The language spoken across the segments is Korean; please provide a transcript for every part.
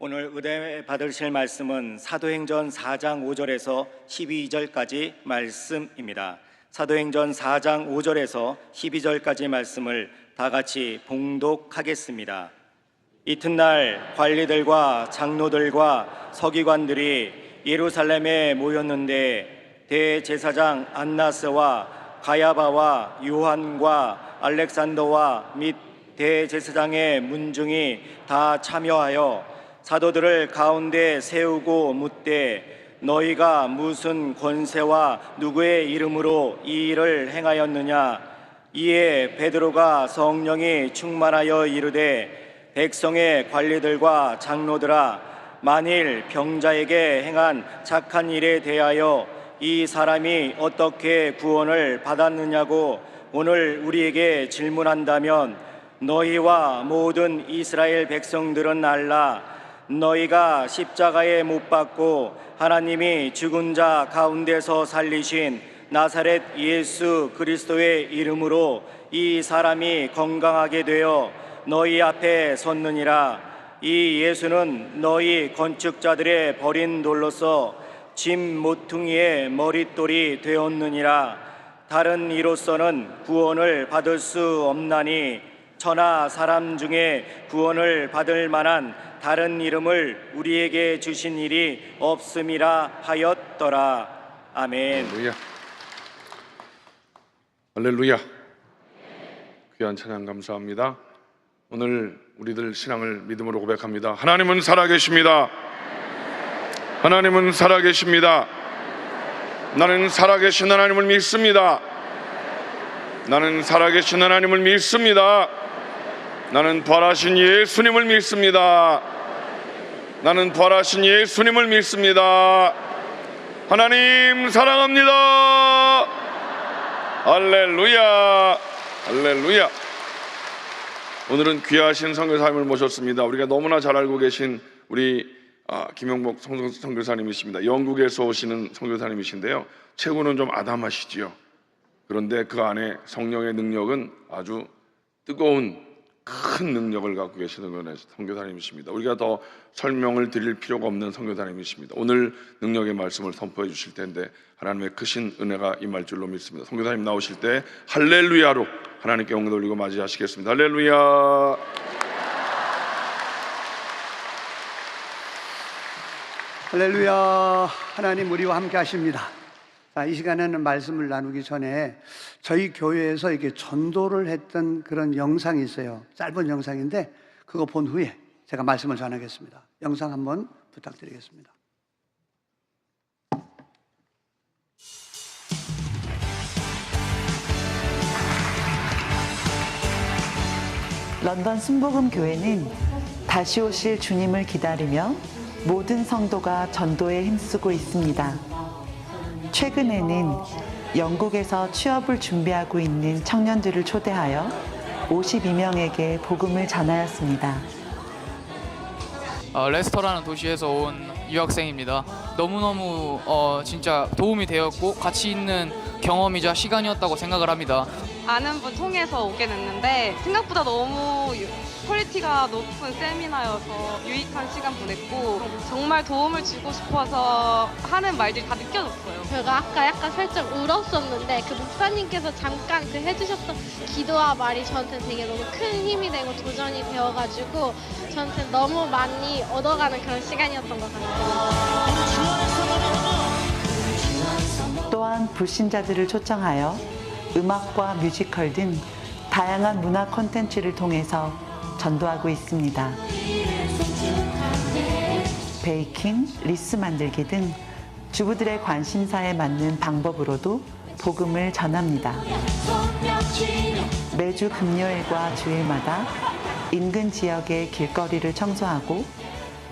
오늘 은혜 받으실 말씀은 사도행전 4장 5절에서 12절까지 말씀입니다. 사도행전 4장 5절에서 12절까지 말씀을 다 같이 봉독하겠습니다. 이튿날 관리들과 장로들과 서기관들이 예루살렘에 모였는데 대제사장 안나스와 가야바와 요한과 알렉산더와 및 대제사장의 문중이 다 참여하여 사도들을 가운데 세우고 묻되 너희가 무슨 권세와 누구의 이름으로 이 일을 행하였느냐? 이에 베드로가 성령이 충만하여 이르되 백성의 관리들과 장로들아, 만일 병자에게 행한 착한 일에 대하여 이 사람이 어떻게 구원을 받았느냐고 오늘 우리에게 질문한다면 너희와 모든 이스라엘 백성들은 알라. 너희가 십자가에 못 박고 하나님이 죽은 자 가운데서 살리신 나사렛 예수 그리스도의 이름으로 이 사람이 건강하게 되어 너희 앞에 섰느니라. 이 예수는 너희 건축자들의 버린 돌로서 짐 모퉁이의 머릿돌이 되었느니라. 다른 이로서는 구원을 받을 수 없나니 천하 사람 중에 구원을 받을 만한 다른 이름을 우리에게 주신 일이 없음이라 하였더라. 아멘. 할렐루야. 할렐루야. 귀한 찬양 감사합니다. 오늘 우리들 신앙을 믿음으로 고백합니다. 하나님은 살아계십니다. 하나님은 살아계십니다. 나는 살아계신 하나님을 믿습니다. 나는 살아계신 하나님을 믿습니다. 나는 부활하신 예수님을 믿습니다. 나는 부활하신 예수님을 믿습니다. 하나님 사랑합니다. 할렐루야. 할렐루야. 오늘은 귀하신 선교사님을 모셨습니다. 우리가 너무나 잘 알고 계신 우리 김영복 선교사님이십니다. 영국에서 오시는 선교사님이신데요, 체구는 좀 아담하시지요. 그런데 그 안에 성령의 능력은 아주 뜨거운 큰 능력을 갖고 계시는 선교사님이십니다. 우리가 더 설명을 드릴 필요가 없는 선교사님이십니다. 오늘 능력의 말씀을 선포해 주실 텐데 하나님의 크신 은혜가 임할 줄로 믿습니다. 선교사님 나오실 때 할렐루야로 하나님께 영광 돌리고 맞이하시겠습니다. 할렐루야. 할렐루야. 하나님 우리와 함께 하십니다. 이 시간에는 말씀을 나누기 전에 저희 교회에서 이렇게 전도를 했던 그런 영상이 있어요. 짧은 영상인데 그거 본 후에 제가 말씀을 전하겠습니다. 영상 한번 부탁드리겠습니다. 런던 순복음 교회는 다시 오실 주님을 기다리며 모든 성도가 전도에 힘쓰고 있습니다. 최근에는 영국에서 취업을 준비하고 있는 청년들을 초대하여 52명에게 복음을 전하였습니다. 레스터라는 도시에서 온 유학생입니다. 너무너무 진짜 도움이 되었고 가치 있는 경험이자 시간이었다고 생각을 합니다. 아는 분 통해서 오게 됐는데 생각보다 너무 퀄리티가 높은 세미나여서 유익한 시간 보냈고 정말 도움을 주고 싶어서 하는 말들이 다 느껴졌어요. 제가 아까 약간 살짝 울었었는데 그 목사님께서 잠깐 그 해주셨던 기도와 말이 저한테 되게 너무 큰 힘이 되고 도전이 되어가지고 저한테 너무 많이 얻어가는 그런 시간이었던 것 같아요. 또한 불신자들을 초청하여 음악과 뮤지컬 등 다양한 문화 콘텐츠를 통해서 전도하고 있습니다. 베이킹, 리스 만들기 등 주부들의 관심사에 맞는 방법으로도 복음을 전합니다. 매주 금요일과 주일마다 인근 지역의 길거리를 청소하고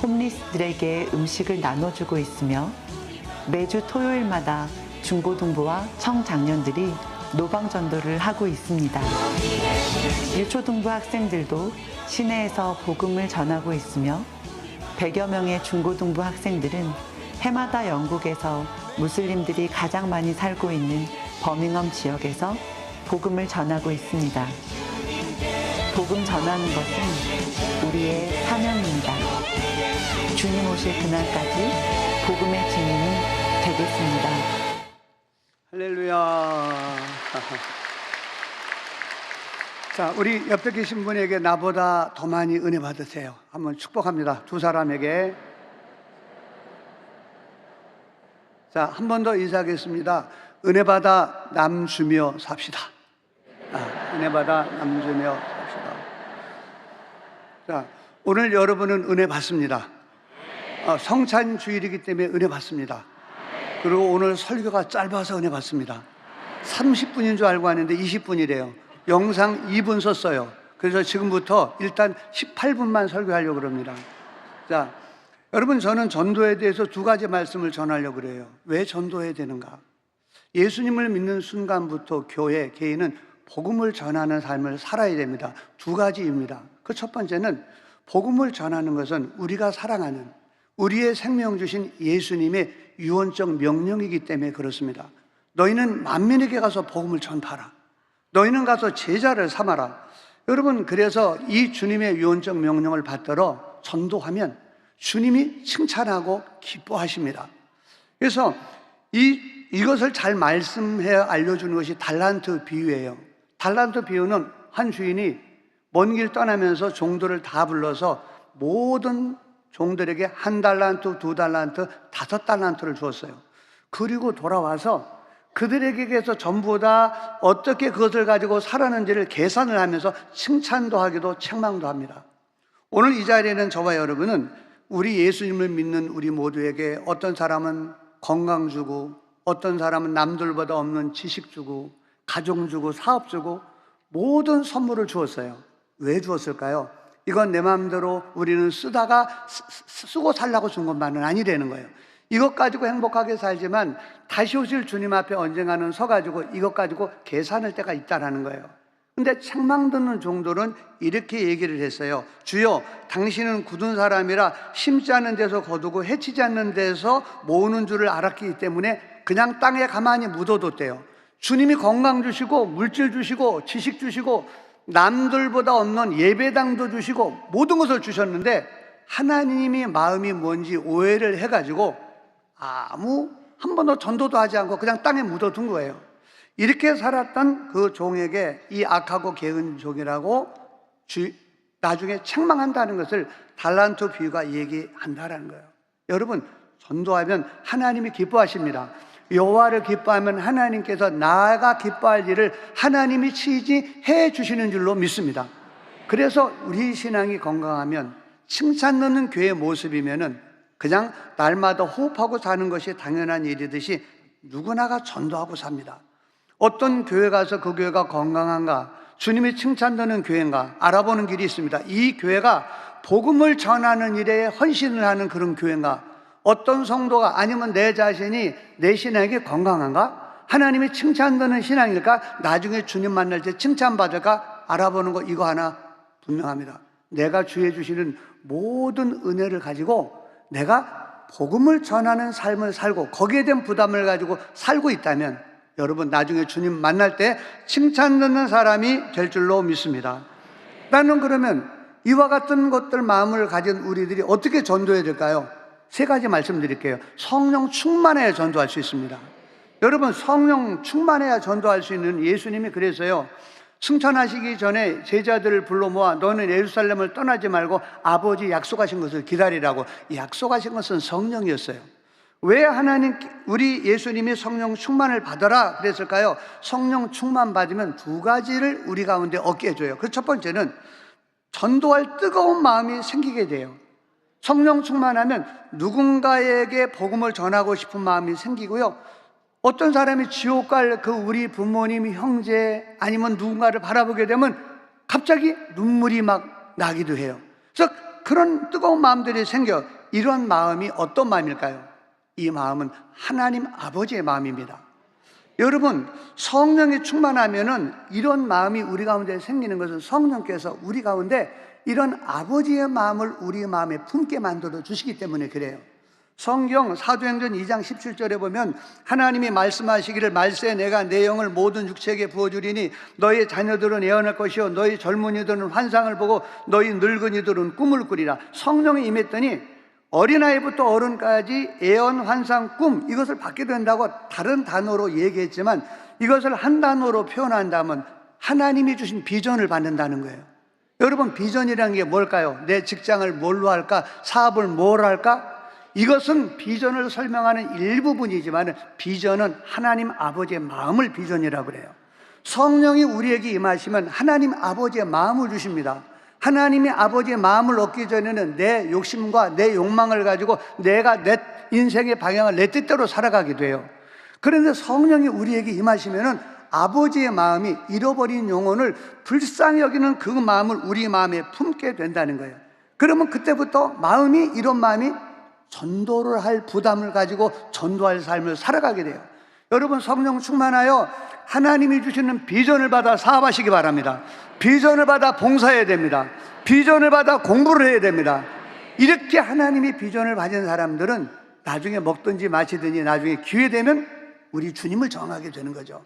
홈리스들에게 음식을 나눠주고 있으며 매주 토요일마다 중고등부와 청장년들이 노방전도를 하고 있습니다. 유초등부 학생들도 시내에서 복음을 전하고 있으며 100여 명의 중고등부 학생들은 해마다 영국에서 무슬림들이 가장 많이 살고 있는 버밍엄 지역에서 복음을 전하고 있습니다. 복음 전하는 것은 우리의 사명입니다. 주님 오실 그날까지 복음의 증인이 되겠습니다. 할렐루야. 자, 우리 옆에 계신 분에게 나보다 더 많이 은혜 받으세요. 한번 축복합니다. 두 사람에게. 자, 한 번 더 인사하겠습니다. 은혜 받아 남 주며 삽시다. 은혜 받아 남 주며 삽시다. 자, 오늘 여러분은 은혜 받습니다. 성찬 주일이기 때문에 은혜 받습니다. 그리고 오늘 설교가 짧아서 은혜 받습니다. 30분인 줄 알고 왔는데 20분이래요. 영상 2분 썼어요. 그래서 지금부터 일단 18분만 설교하려고 그럽니다. 자, 여러분, 저는 전도에 대해서 두 가지 말씀을 전하려고 그래요. 왜 전도해야 되는가? 예수님을 믿는 순간부터 교회, 개인은 복음을 전하는 삶을 살아야 됩니다. 두 가지입니다. 그 첫 번째는 복음을 전하는 것은 우리가 사랑하는, 우리의 생명 주신 예수님의 유언적 명령이기 때문에 그렇습니다. 너희는 만민에게 가서 복음을 전파하라. 너희는 가서 제자를 삼아라. 여러분, 그래서 이 주님의 유언적 명령을 받들어 전도하면 주님이 칭찬하고 기뻐하십니다. 그래서 이것을 잘 말씀해 알려주는 것이 달란트 비유예요. 달란트 비유는 한 주인이 먼 길 떠나면서 종들을 다 불러서 모든 종들에게 1달란트, 2달란트, 5달란트를 주었어요. 그리고 돌아와서 그들에게서 전부 다 어떻게 그것을 가지고 살았는지를 계산을 하면서 칭찬도 하기도 책망도 합니다. 오늘 이 자리에는 저와 여러분은 우리 예수님을 믿는 우리 모두에게 어떤 사람은 건강 주고, 어떤 사람은 남들보다 없는 지식 주고, 가정 주고, 사업 주고, 모든 선물을 주었어요. 왜 주었을까요? 이건 내 마음대로 우리는 쓰고 살라고 준 것만은 아니라는 거예요. 이것 가지고 행복하게 살지만 다시 오실 주님 앞에 언젠가는 서가지고 이것 가지고 계산할 때가 있다라는 거예요. 근데 책망 듣는 종들은 이렇게 얘기를 했어요. 주여, 당신은 굳은 사람이라 심지 않는 데서 거두고 해치지 않는 데서 모으는 줄을 알았기 때문에 그냥 땅에 가만히 묻어뒀대요. 주님이 건강 주시고 물질 주시고 지식 주시고 남들보다 없는 예배당도 주시고 모든 것을 주셨는데 하나님이 마음이 뭔지 오해를 해가지고 한 번도 전도도 하지 않고 그냥 땅에 묻어둔 거예요. 이렇게 살았던 그 종에게 이 악하고 게으른 종이라고 나중에 책망한다는 것을 달란트 비유가 얘기한다는 거예요. 여러분, 전도하면 하나님이 기뻐하십니다. 여호와를 기뻐하면 하나님께서 나아가 기뻐할 일을 하나님이 치지해 주시는 줄로 믿습니다. 그래서 우리 신앙이 건강하면 칭찬 넣는 교회 모습이면은 그냥 날마다 호흡하고 사는 것이 당연한 일이듯이 누구나가 전도하고 삽니다. 어떤 교회 가서 그 교회가 건강한가, 주님이 칭찬 넣는 교회인가 알아보는 길이 있습니다. 이 교회가 복음을 전하는 일에 헌신을 하는 그런 교회인가, 어떤 성도가 아니면 내 자신이 내 신앙이 건강한가, 하나님이 칭찬 넣는 신앙일까, 나중에 주님 만날 때 칭찬받을까 알아보는 거, 이거 하나 분명합니다. 내가 주의 주시는 모든 은혜를 가지고 내가 복음을 전하는 삶을 살고 거기에 대한 부담을 가지고 살고 있다면 여러분, 나중에 주님 만날 때 칭찬 듣는 사람이 될 줄로 믿습니다. 나는 그러면 이와 같은 것들 마음을 가진 우리들이 어떻게 전도해야 될까요? 세 가지 말씀드릴게요. 성령 충만해야 전도할 수 있습니다. 여러분, 성령 충만해야 전도할 수 있는, 예수님이 그래서요, 승천하시기 전에 제자들을 불러 모아 너는 예루살렘을 떠나지 말고 아버지 약속하신 것을 기다리라고. 약속하신 것은 성령이었어요. 왜 우리 예수님이 성령 충만을 받아라 그랬을까요? 성령 충만 받으면 두 가지를 우리 가운데 얻게 해줘요. 그 첫 번째는 전도할 뜨거운 마음이 생기게 돼요. 성령 충만하면 누군가에게 복음을 전하고 싶은 마음이 생기고요, 어떤 사람이 지옥 갈 그 우리 부모님, 형제 아니면 누군가를 바라보게 되면 갑자기 눈물이 막 나기도 해요. 그래서 그런 뜨거운 마음들이 생겨. 이런 마음이 어떤 마음일까요? 이 마음은 하나님 아버지의 마음입니다. 여러분, 성령이 충만하면은 이런 마음이 우리 가운데 생기는 것은 성령께서 우리 가운데 이런 아버지의 마음을 우리 마음에 품게 만들어 주시기 때문에 그래요. 성경 사도행전 2장 17절에 보면 하나님이 말씀하시기를 말세 내가 내 영을 모든 육체에게 부어주리니 너희 자녀들은 예언할 것이요 너희 젊은이들은 환상을 보고 너희 늙은이들은 꿈을 꾸리라. 성령이 임했더니 어린아이부터 어른까지 예언, 환상, 꿈 이것을 받게 된다고 다른 단어로 얘기했지만 이것을 한 단어로 표현한다면 하나님이 주신 비전을 받는다는 거예요. 여러분, 비전이라는 게 뭘까요? 내 직장을 뭘로 할까? 사업을 뭘 할까? 이것은 비전을 설명하는 일부분이지만 비전은 하나님 아버지의 마음을 비전이라고 그래요. 성령이 우리에게 임하시면 하나님 아버지의 마음을 주십니다. 하나님의 아버지의 마음을 얻기 전에는 내 욕심과 내 욕망을 가지고 내가 내 인생의 방향을 내 뜻대로 살아가게 돼요. 그런데 성령이 우리에게 임하시면은 아버지의 마음이 잃어버린 영혼을 불쌍히 여기는 그 마음을 우리 마음에 품게 된다는 거예요. 그러면 그때부터 마음이, 이런 마음이 전도를 할 부담을 가지고 전도할 삶을 살아가게 돼요. 여러분, 성령 충만하여 하나님이 주시는 비전을 받아 사업하시기 바랍니다. 비전을 받아 봉사해야 됩니다. 비전을 받아 공부를 해야 됩니다. 이렇게 하나님이 비전을 받은 사람들은 나중에 먹든지 마시든지 나중에 기회 되면 우리 주님을 정하게 되는 거죠.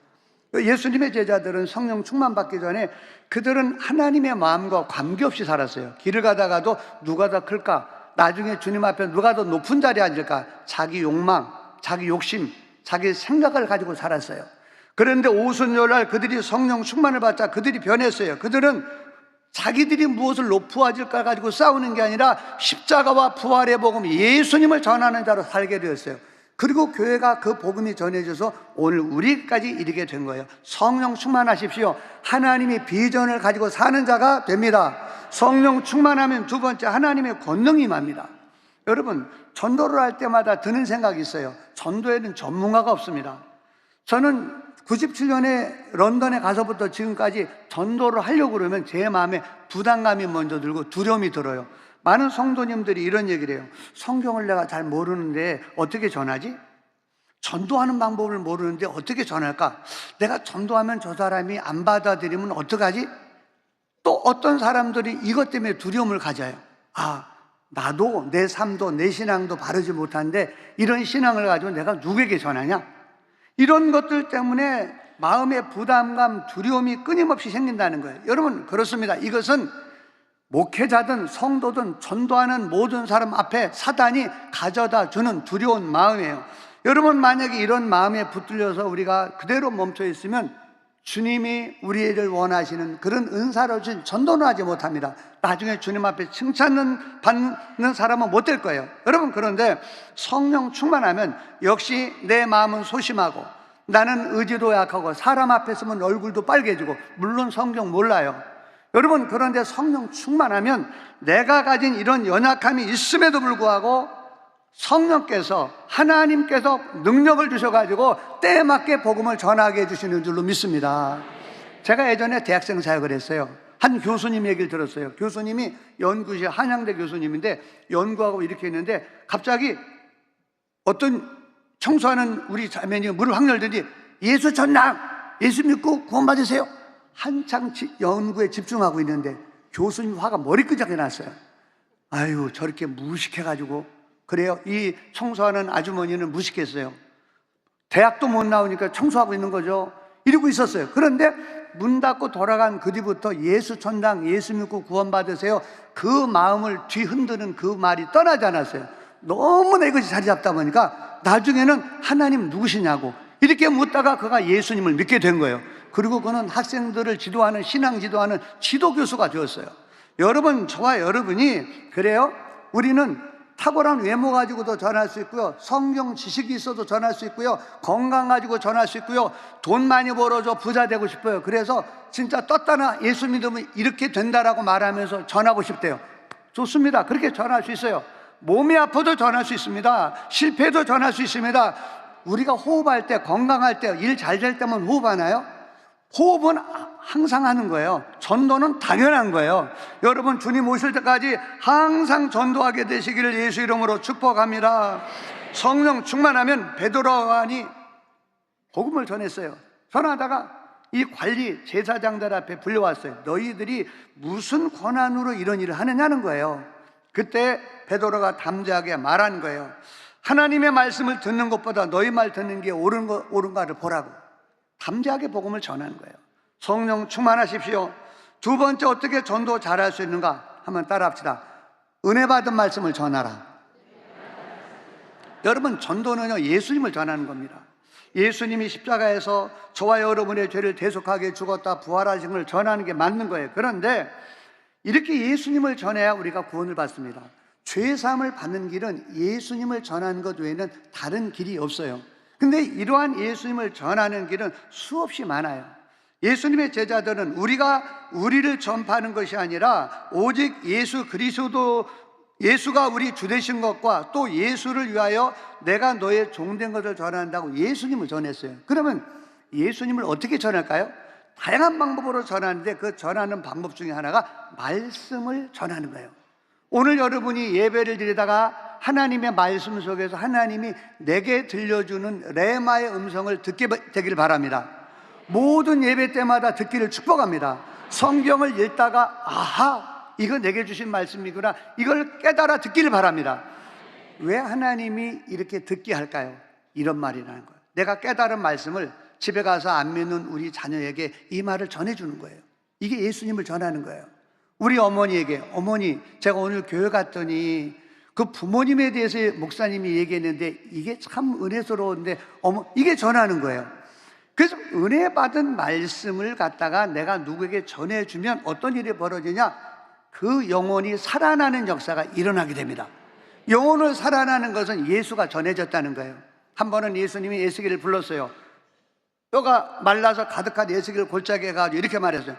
예수님의 제자들은 성령 충만 받기 전에 그들은 하나님의 마음과 관계없이 살았어요. 길을 가다가도 누가 더 클까? 나중에 주님 앞에 누가 더 높은 자리에 앉을까? 자기 욕망, 자기 욕심, 자기 생각을 가지고 살았어요. 그런데 오순절날 그들이 성령 충만을 받자 그들이 변했어요. 그들은 자기들이 무엇을 높아질까 가지고 싸우는 게 아니라 십자가와 부활의 복음, 예수님을 전하는 자로 살게 되었어요. 그리고 교회가 그 복음이 전해져서 오늘 우리까지 이르게 된 거예요. 성령 충만하십시오. 하나님이 비전을 가지고 사는 자가 됩니다. 성령 충만하면 두 번째, 하나님의 권능이 임합니다. 여러분, 전도를 할 때마다 드는 생각이 있어요. 전도에는 전문가가 없습니다. 저는 97년에 런던에 가서부터 지금까지 전도를 하려고 그러면 제 마음에 부담감이 먼저 들고 두려움이 들어요. 많은 성도님들이 이런 얘기를 해요. 성경을 내가 잘 모르는데 어떻게 전하지? 전도하는 방법을 모르는데 어떻게 전할까? 내가 전도하면 저 사람이 안 받아들이면 어떡하지? 또 어떤 사람들이 이것 때문에 두려움을 가져요. 아, 나도 내 삶도 내 신앙도 바르지 못한데 이런 신앙을 가지고 내가 누구에게 전하냐? 이런 것들 때문에 마음의 부담감, 두려움이 끊임없이 생긴다는 거예요. 여러분, 그렇습니다. 이것은 목회자든 성도든 전도하는 모든 사람 앞에 사단이 가져다 주는 두려운 마음이에요. 여러분, 만약에 이런 마음에 붙들려서 우리가 그대로 멈춰 있으면 주님이 우리를 원하시는 그런 은사를 준 전도는 하지 못합니다. 나중에 주님 앞에 칭찬을 받는 사람은 못 될 거예요. 여러분, 그런데 성령 충만하면 역시 내 마음은 소심하고 나는 의지도 약하고 사람 앞에 서면 얼굴도 빨개지고, 물론 성경 몰라요. 여러분, 그런데 성령 충만하면 내가 가진 이런 연약함이 있음에도 불구하고 성령께서, 하나님께서 능력을 주셔가지고 때에 맞게 복음을 전하게 해주시는 줄로 믿습니다. 제가 예전에 대학생 사역을 했어요. 한 교수님 얘기를 들었어요. 교수님이 연구실 한양대 교수님인데 연구하고 이렇게 했는데 갑자기 어떤 청소하는 우리 자매님이 물을 확 열더니 예수 전랑, 예수 믿고 구원받으세요. 한창 연구에 집중하고 있는데 교수님 화가 머리끄적이 났어요. 아유, 저렇게 무식해가지고. 그래요. 이 청소하는 아주머니는 무식했어요. 대학도 못 나오니까 청소하고 있는 거죠. 이러고 있었어요. 그런데 문 닫고 돌아간 그 뒤부터 예수 천당, 예수 믿고 구원받으세요, 그 마음을 뒤흔드는 그 말이 떠나지 않았어요. 너무나 이것이 자리 잡다 보니까 나중에는 하나님 누구시냐고 이렇게 묻다가 그가 예수님을 믿게 된 거예요. 그리고 그는 학생들을 지도하는, 신앙 지도하는 지도교수가 되었어요. 여러분, 저와 여러분이 그래요. 우리는 탁월한 외모 가지고도 전할 수 있고요, 성경 지식이 있어도 전할 수 있고요, 건강 가지고 전할 수 있고요, 돈 많이 벌어줘 부자 되고 싶어요. 그래서 진짜 떴다나 예수 믿으면 이렇게 된다라고 말하면서 전하고 싶대요. 좋습니다. 그렇게 전할 수 있어요. 몸이 아파도 전할 수 있습니다. 실패도 전할 수 있습니다. 우리가 호흡할 때, 건강할 때, 일 잘 될 때만 호흡하나요? 호흡은 항상 하는 거예요. 전도는 당연한 거예요. 여러분, 주님 오실 때까지 항상 전도하게 되시기를 예수 이름으로 축복합니다. 성령 충만하면 베드로 요한이 복음을 전했어요. 전하다가 이 관리 제사장들 앞에 불려왔어요. 너희들이 무슨 권한으로 이런 일을 하느냐는 거예요. 그때 베드로가 담대하게 말한 거예요. 하나님의 말씀을 듣는 것보다 너희 말 듣는 게 옳은가를 보라고. 담대하게 복음을 전하는 거예요. 성령 충만하십시오. 두 번째, 어떻게 전도 잘할 수 있는가? 한번 따라합시다. 은혜 받은 말씀을 전하라. 여러분, 전도는요, 예수님을 전하는 겁니다. 예수님이 십자가에서 저와 여러분의 죄를 대속하게 죽었다 부활하신 걸 전하는 게 맞는 거예요. 그런데 이렇게 예수님을 전해야 우리가 구원을 받습니다. 죄사함을 받는 길은 예수님을 전하는 것 외에는 다른 길이 없어요. 근데 이러한 예수님을 전하는 길은 수없이 많아요. 예수님의 제자들은 우리를 전파하는 것이 아니라 오직 예수가 우리 주 되신 것과 또 예수를 위하여 내가 너의 종된 것을 전한다고 예수님을 전했어요. 그러면 예수님을 어떻게 전할까요? 다양한 방법으로 전하는데 그 전하는 방법 중에 하나가 말씀을 전하는 거예요. 오늘 여러분이 예배를 드리다가 하나님의 말씀 속에서 하나님이 내게 들려주는 레마의 음성을 듣게 되길 바랍니다. 모든 예배 때마다 듣기를 축복합니다. 성경을 읽다가 아하, 이거 내게 주신 말씀이구나, 이걸 깨달아 듣기를 바랍니다. 왜 하나님이 이렇게 듣게 할까요? 이런 말이 나는 거예요. 내가 깨달은 말씀을 집에 가서 안 믿는 우리 자녀에게 이 말을 전해주는 거예요. 이게 예수님을 전하는 거예요. 우리 어머니에게, 어머니, 제가 오늘 교회 갔더니 그 부모님에 대해서 목사님이 얘기했는데 이게 참 은혜스러운데 이게 전하는 거예요. 그래서 은혜 받은 말씀을 갖다가 내가 누구에게 전해주면 어떤 일이 벌어지냐? 그 영혼이 살아나는 역사가 일어나게 됩니다. 영혼을 살아나는 것은 예수가 전해졌다는 거예요. 한 번은 예수님이 에스겔을 불렀어요. 뼈가 말라서 가득한 에스겔을 골짜기에 가지고 이렇게 말했어요.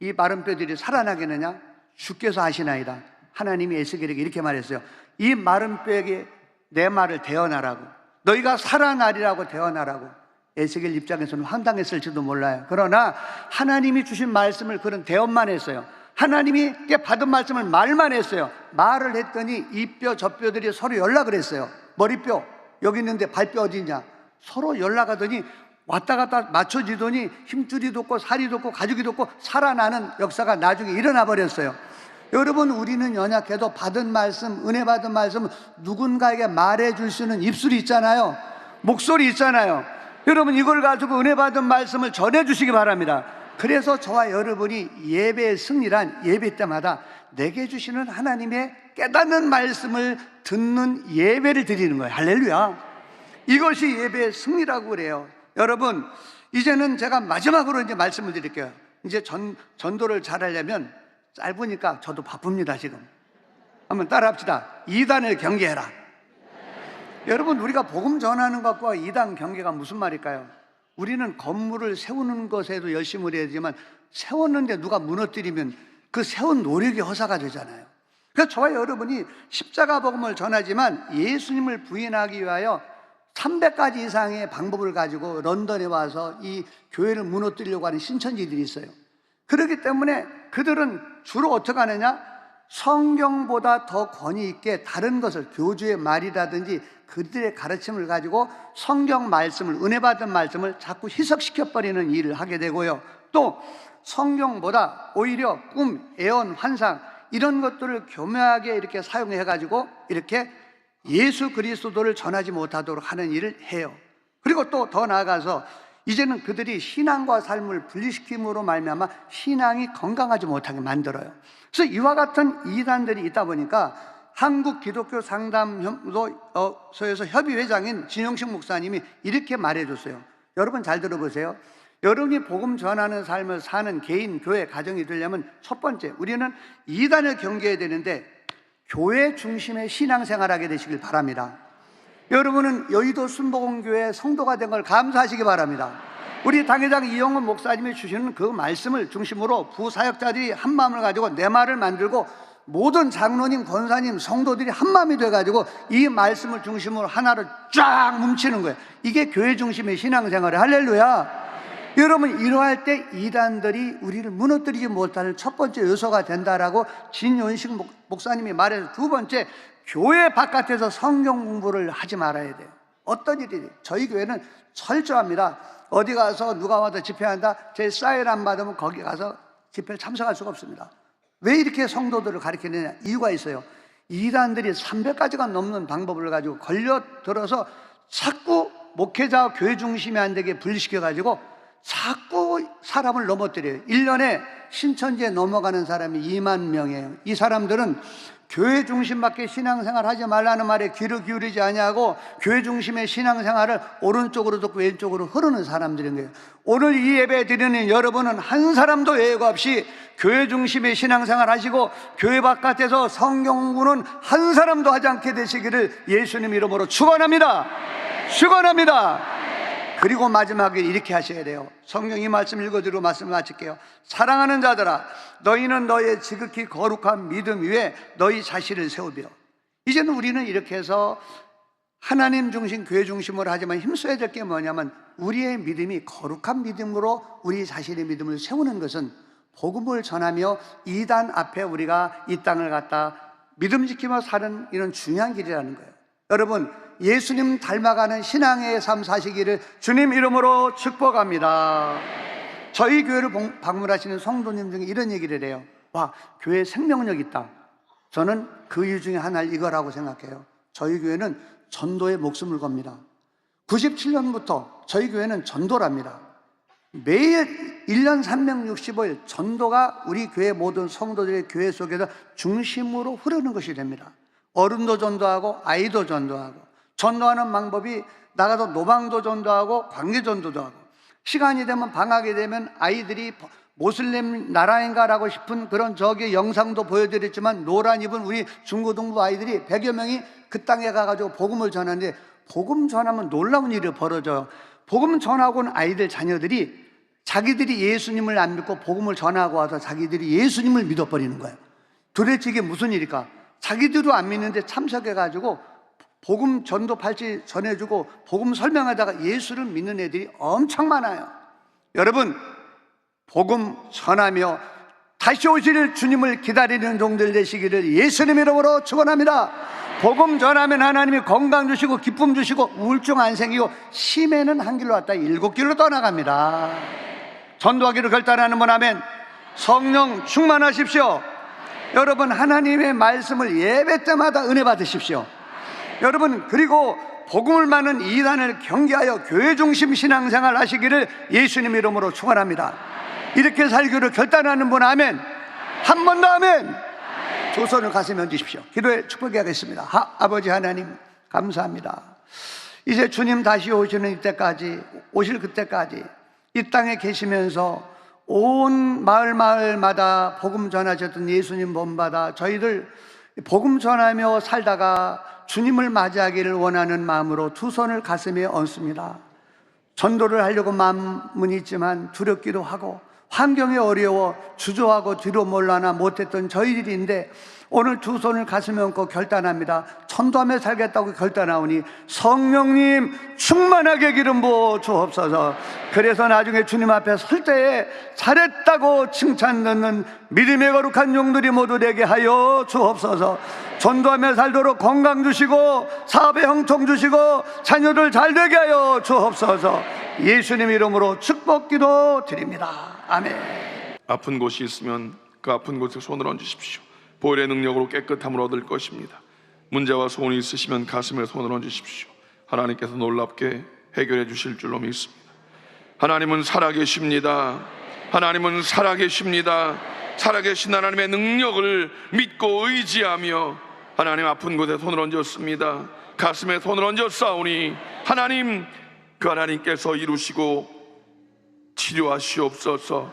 이 마른 뼈들이 살아나겠느냐? 주께서 하시나이다. 하나님이 에스겔에게 이렇게 말했어요. 이 마른 뼈에게 내 말을 대언하라고, 너희가 살아나리라고 대언하라고. 에스겔 입장에서는 황당했을지도 몰라요. 그러나 하나님이 주신 말씀을 그런 대언만 했어요. 하나님이 받은 말씀을 말만 했어요. 말을 했더니 이 뼈 저 뼈들이 서로 연락을 했어요. 머리뼈 여기 있는데 발뼈 어디 있냐? 서로 연락하더니 왔다 갔다 맞춰지더니 힘줄이 돋고 살이 돋고 가죽이 돋고 살아나는 역사가 나중에 일어나 버렸어요. 여러분, 우리는 연약해도 받은 말씀, 은혜 받은 말씀, 누군가에게 말해줄 수 있는 입술이 있잖아요. 목소리 있잖아요. 여러분, 이걸 가지고 은혜 받은 말씀을 전해주시기 바랍니다. 그래서 저와 여러분이 예배의 승리란 예배 때마다 내게 주시는 하나님의 깨닫는 말씀을 듣는 예배를 드리는 거예요. 할렐루야. 이것이 예배의 승리라고 그래요. 여러분, 이제는 제가 마지막으로 이제 말씀을 드릴게요. 이제 전도를 잘하려면 짧으니까 저도 바쁩니다. 지금 한번 따라 합시다. 이단을 경계해라. 여러분, 우리가 복음 전하는 것과 이단 경계가 무슨 말일까요? 우리는 건물을 세우는 것에도 열심히 해야 되지만 세웠는데 누가 무너뜨리면 그 세운 노력이 허사가 되잖아요. 그래서 저와 여러분이 십자가 복음을 전하지만 예수님을 부인하기 위하여 300가지 이상의 방법을 가지고 런던에 와서 이 교회를 무너뜨리려고 하는 신천지들이 있어요. 그렇기 때문에 그들은 주로 어떻게 하느냐? 성경보다 더 권위 있게 다른 것을, 교주의 말이라든지 그들의 가르침을 가지고 성경 말씀을, 은혜 받은 말씀을 자꾸 희석시켜버리는 일을 하게 되고요. 또 성경보다 오히려 꿈, 애언, 환상 이런 것들을 교묘하게 이렇게 사용해가지고 이렇게 예수 그리스도를 전하지 못하도록 하는 일을 해요. 그리고 또 더 나아가서 이제는 그들이 신앙과 삶을 분리시킴으로 말미암아 신앙이 건강하지 못하게 만들어요. 그래서 이와 같은 이단들이 있다 보니까 한국 기독교 상담소에서 협의회장인 진영식 목사님이 이렇게 말해줬어요. 여러분 잘 들어보세요. 여러분이 복음 전하는 삶을 사는 개인, 교회, 가정이 되려면 첫 번째, 우리는 이단을 경계해야 되는데 교회 중심의 신앙생활하게 되시길 바랍니다. 여러분은 여의도 순복음교회 성도가 된 걸 감사하시기 바랍니다. 우리 당회장 이영훈 목사님이 주시는 그 말씀을 중심으로 부사역자들이 한 마음을 가지고 내 말을 만들고 모든 장로님, 권사님, 성도들이 한 마음이 돼가지고 이 말씀을 중심으로 하나로 쫙 뭉치는 거예요. 이게 교회 중심의 신앙생활이에요. 할렐루야. 여러분, 이러할 때 이단들이 우리를 무너뜨리지 못하는 첫 번째 요소가 된다라고 진연식 목사님이 말해서, 두 번째, 교회 바깥에서 성경 공부를 하지 말아야 돼요. 어떤 일이지? 저희 교회는 철저합니다. 어디 가서 누가 와서 집회한다, 제 사인 안 받으면 거기 가서 집회를 참석할 수가 없습니다. 왜 이렇게 성도들을 가르치느냐? 이유가 있어요. 이단들이 300가지가 넘는 방법을 가지고 걸려들어서 자꾸 목회자와 교회 중심이 안 되게 분리시켜가지고 자꾸 사람을 넘어뜨려요. 1년에 신천지에 넘어가는 사람이 2만 명이에요. 이 사람들은 교회 중심밖에 신앙생활 하지 말라는 말에 귀를 기울이지 아니하고 교회 중심의 신앙생활을 오른쪽으로 듣고 왼쪽으로 흐르는 사람들인 거예요. 오늘 이 예배 드리는 여러분은 한 사람도 예외가 없이 교회 중심의 신앙생활 하시고 교회 바깥에서 성경 공부는 한 사람도 하지 않게 되시기를 예수님 이름으로 축원합니다. 축원합니다. 그리고 마지막에 이렇게 하셔야 돼요. 성경 이 말씀 읽어드리고 말씀을 마칠게요. 사랑하는 자들아, 너희는 너의 지극히 거룩한 믿음 위에 너희 자신을 세우며. 이제는 우리는 이렇게 해서 하나님 중심, 교회 중심으로 하지만 힘써야 될 게 뭐냐면 우리의 믿음이 거룩한 믿음으로 우리 자신의 믿음을 세우는 것은 복음을 전하며 이단 앞에 우리가 이 땅을 갖다 믿음 지키며 사는 이런 중요한 길이라는 거예요. 여러분, 예수님 닮아가는 신앙의 삶 사시기를 주님 이름으로 축복합니다. 저희 교회를 방문하시는 성도님 중에 이런 얘기를 해요. 와, 교회에 생명력 있다. 저는 그 이유 중에 하나를 이거라고 생각해요. 저희 교회는 전도에 목숨을 겁니다. 97년부터 저희 교회는 전도랍니다. 매일 1년 365일 전도가 우리 교회 모든 성도들의 교회 속에서 중심으로 흐르는 것이 됩니다. 어른도 전도하고 아이도 전도하고, 전도하는 방법이 나가서 노방도 전도하고 관계 전도도 하고, 시간이 되면 방학이 되면 아이들이 모슬림 나라인가라고 싶은 그런 저기 영상도 보여드렸지만 노란 입은 우리 중고등부 아이들이 100여 명이 그 땅에 가가지고 복음을 전하는데, 복음 전하면 놀라운 일이 벌어져요. 복음 전하고 온 아이들 자녀들이 자기들이 예수님을 안 믿고 복음을 전하고 와서 자기들이 예수님을 믿어버리는 거예요. 도대체 이게 무슨 일일까? 자기들도 안 믿는데 참석해가지고 복음 전도 팔찌 전해주고 복음 설명하다가 예수를 믿는 애들이 엄청 많아요. 여러분, 복음 전하며 다시 오실 주님을 기다리는 종들 되시기를 예수님 이름으로 축원합니다. 복음 전하면 하나님이 건강 주시고 기쁨 주시고 우울증 안 생기고 심해는 한 길로 왔다 7길로 떠나갑니다. 전도하기로 결단하는 분 아멘. 성령 충만하십시오. 여러분, 하나님의 말씀을 예배 때마다 은혜 받으십시오. 여러분, 그리고 복음을 많은 이단을 경계하여 교회 중심 신앙생활 하시기를 예수님 이름으로 축원합니다. 이렇게 살기로 결단하는 분 아멘. 한 번 더 아멘. 두 손을 가슴에 얹으십시오. 기도에 축복하겠습니다. 아버지 하나님 감사합니다. 이제 주님 다시 오시는 이때까지, 오실 그때까지 이 땅에 계시면서 온 마을마다 복음 전하셨던 예수님 본받아 저희들 복음 전하며 살다가 주님을 맞이하기를 원하는 마음으로 두 손을 가슴에 얹습니다. 전도를 하려고 마음은 있지만 두렵기도 하고 환경이 어려워 주저하고 뒤로 몰라나 못했던 저희들인데 오늘 두 손을 가슴에 얹고 결단합니다. 전도하며 살겠다고 결단하오니 성령님 충만하게 기름 부어 주옵소서. 그래서 나중에 주님 앞에 설 때에 잘했다고 칭찬 듣는 믿음의 거룩한 종들이 모두 되게 하여 주옵소서. 전도하며 살도록 건강 주시고 사업에 형통 주시고 자녀들 잘 되게 하여 주옵소서. 예수님 이름으로 축복기도 드립니다. 아멘. 아픈 곳이 있으면 그 아픈 곳에 손을 얹으십시오. 보혈의 능력으로 깨끗함을 얻을 것입니다. 문제와 소원이 있으시면 가슴에 손을 얹으십시오. 하나님께서 놀랍게 해결해 주실 줄로 믿습니다. 하나님은 살아계십니다. 하나님은 살아계십니다. 살아계신 하나님의 능력을 믿고 의지하며 하나님 아픈 곳에 손을 얹었습니다. 가슴에 손을 얹었사오니 하나님, 그 하나님께서 이루시고 치료하시옵소서.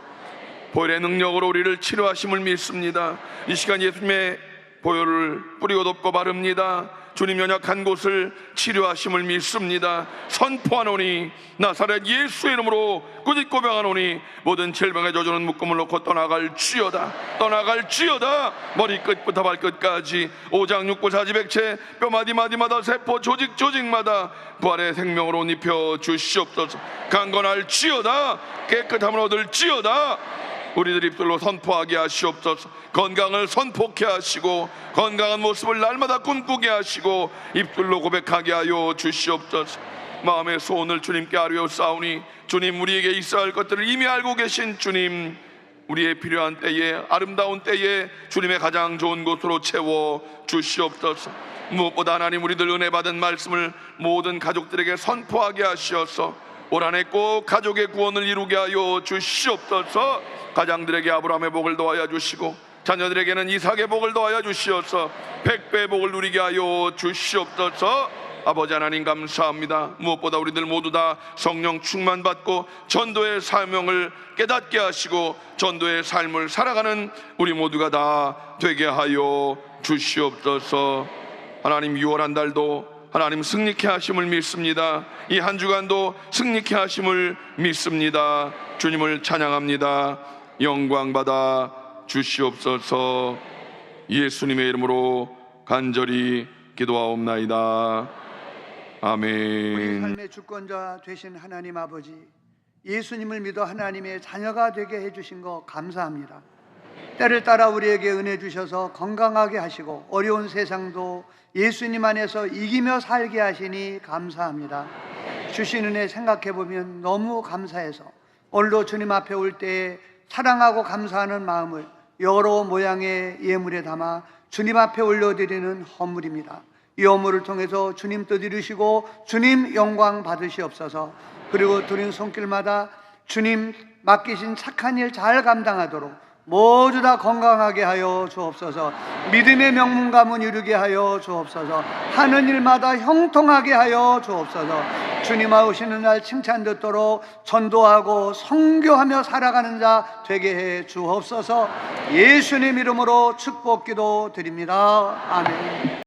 보혈의 능력으로 우리를 치료하심을 믿습니다. 이 시간 예수님의 보혈을 뿌리고 덮고 바릅니다. 주님 연약한 곳을 치료하심을 믿습니다. 선포하노니 나사렛 예수의 이름으로 꾸짖고 병하노니 모든 질병의 저주는 묶음을 놓고 떠나갈지어다. 떠나갈지어다. 머리끝부터 발끝까지 오장육부 사지백체 뼈마디마디마다 세포 조직마다 부활의 생명으로 옷 입혀 주시옵소서. 강건할지어다. 깨끗함을 얻을지어다. 우리들 입술로 선포하게 하시옵소서. 건강을 선포케 하시고 건강한 모습을 날마다 꿈꾸게 하시고 입술로 고백하게 하여 주시옵소서. 마음의 소원을 주님께 아뢰옵사오니 주님, 우리에게 있어야 할 것들을 이미 알고 계신 주님, 우리의 필요한 때에 아름다운 때에 주님의 가장 좋은 곳으로 채워 주시옵소서. 무엇보다 하나님, 우리들 은혜 받은 말씀을 모든 가족들에게 선포하게 하시어서 올 한 해 꼭 가족의 구원을 이루게 하여 주시옵소서. 가장들에게 아브라함의 복을 더하여 주시고 자녀들에게는 이삭의 복을 더하여 주시옵소서. 100배의 복을 누리게 하여 주시옵소서. 아버지 하나님 감사합니다. 무엇보다 우리들 모두 다 성령 충만받고 전도의 사명을 깨닫게 하시고 전도의 삶을 살아가는 우리 모두가 다 되게 하여 주시옵소서. 하나님 6월 한 달도 하나님 승리케 하심을 믿습니다. 이 한 주간도 승리케 하심을 믿습니다. 주님을 찬양합니다. 영광 받아 주시옵소서. 예수님의 이름으로 간절히 기도하옵나이다. 우리 아멘. 삶의 주권자 되신 하나님 아버지, 예수님을 믿어 하나님의 자녀가 되게 해주신 거 감사합니다. 때를 따라 우리에게 은혜 주셔서 건강하게 하시고 어려운 세상도 예수님 안에서 이기며 살게 하시니 감사합니다. 주신 은혜 생각해보면 너무 감사해서 오늘도 주님 앞에 올 때에 사랑하고 감사하는 마음을 여러 모양의 예물에 담아 주님 앞에 올려드리는 헌물입니다. 이 헌물을 통해서 주님 뜻 이루시고 주님 영광 받으시옵소서. 그리고 드린 손길마다 주님 맡기신 착한 일 잘 감당하도록 모두 다 건강하게 하여 주옵소서. 믿음의 명문 가문 이루게 하여 주옵소서. 하는 일마다 형통하게 하여 주옵소서. 주님 오시는 날 칭찬 듣도록 전도하고 선교하며 살아가는 자 되게 해 주옵소서. 예수님 이름으로 축복 기도 드립니다. 아멘.